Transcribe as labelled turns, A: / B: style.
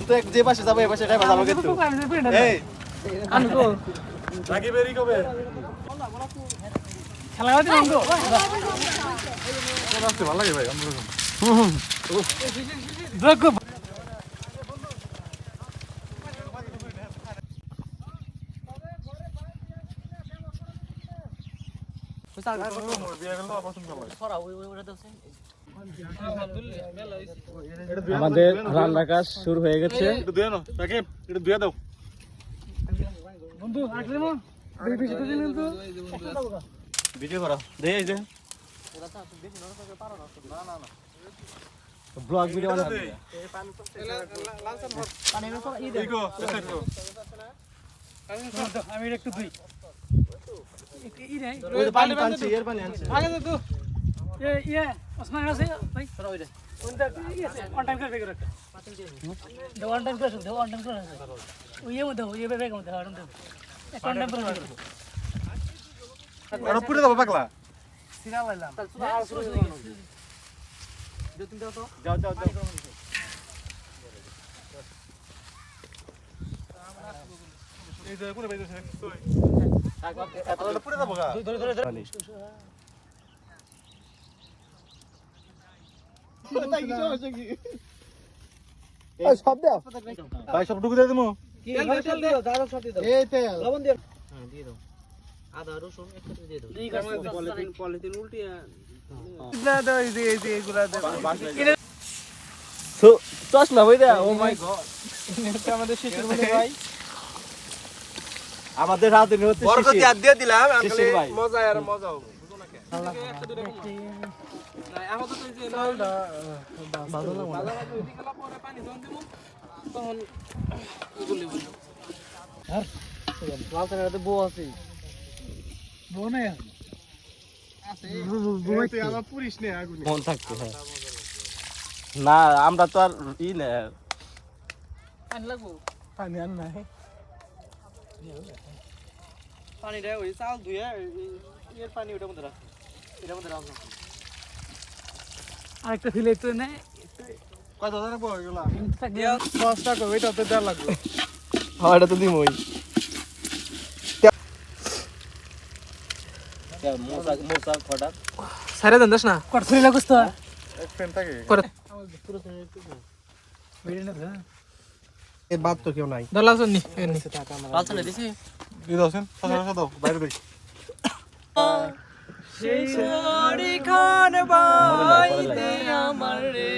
A: তো যে পাশে যাবো এই পাশে ড্রাইভার যাবো কিন্তু এই
B: আনকো
A: রাকি বেরি কবে
B: খেলা হচ্ছে আনকো
A: রাস্তা ভালো লাগে ভাই আমরা
B: দেখো
C: আমাদের রান্নার কাজ শুরু হয়ে গেছে।
A: একটু ধুয়ে নাও রাকিব একটু ধুয়ে দাও
B: বন্ধু আসলে না বেশি তো দিলেন তো
A: ভিডিও করো দে এই যে ব্লগ ভিডিও বানাতে দেখো দেখো
B: আমি একটু দুই
A: ওই যে পানি পানছি এর পানি আনছে
B: আগে তো ইয়ে ওসমান আছে ভাই সরা ওইটা কোনটা অন টাইম করে বের রাখ দাও অন টাইম করে দাও অন টাইম করে ওই এর মধ্যে ওই বের মধ্যে অন টাইম অন টাইম করে
A: আর পুরো দাও পাগলা
B: সিরা লাইলাম আর শুরু হয়ে গেল দুই তিন দাও তো
A: যাও যাও যাও এই যে পুরো বাইরে আছে তুই এত পুরো দাও গা
B: ধরে ধরে ধরে
C: সব দাও
A: ভাই সব ঢুকে দিয়ে দেবো
B: কি তেল দিও দাও সব দিও
C: এই তেল
B: লবণ দিও হ্যাঁ দিয়ে দাও আদা রসুন একসাথে দিয়ে দাও এই কাজ পলিথিন উল্টিয়ে না দাও এই যে এগুলা দাও
C: চশমা বই দে। ও মাই গড,
B: এটা আমাদের শিশির বলে ভাই
A: আমাদের রাতে হচ্ছে
B: বরকত দিয়ে দিলাম
A: শিশির ভাই
B: মজা আর মজা হবে বুঝো না কেন একটা দুটো না আমাদের তো এই যে চালটা ভালো লাগে ওইদিকে পরে পানি জন দিমু তখন এগুলি বুঝো আর লাল টাকাতে বউ আছে বউ নাই আছে তুই আমার পুলিশ নে আগুনে
C: মন থাকতে হয় না, আমরা তো আর ই না
B: পানি লাগবো পানি আর নাই পানি দেয় ওই চাল ধুয়ে এর পানি ওটার মধ্যে রাখ এটার মধ্যে রাখ আরেকটা ফিলে তো নেই
A: কত রাখবো এগুলা
B: 10 টাকা ওইটাতে দেওয়া লাগবে
C: হ্যাঁ এটা তো দিমই মোসা মোসা খটা
B: সারে দেন না কত ফিলে লাগছ তো
A: এক পেন থাকে
B: করে
C: এই বাদ তো কেউ নাই।
B: দলাছন নি
C: পালছনে দিছি
A: দিয়ে দাও সেন সাদা দাও বাইরে দেই
B: সেই শাড়ি খান বাইতে আমার রে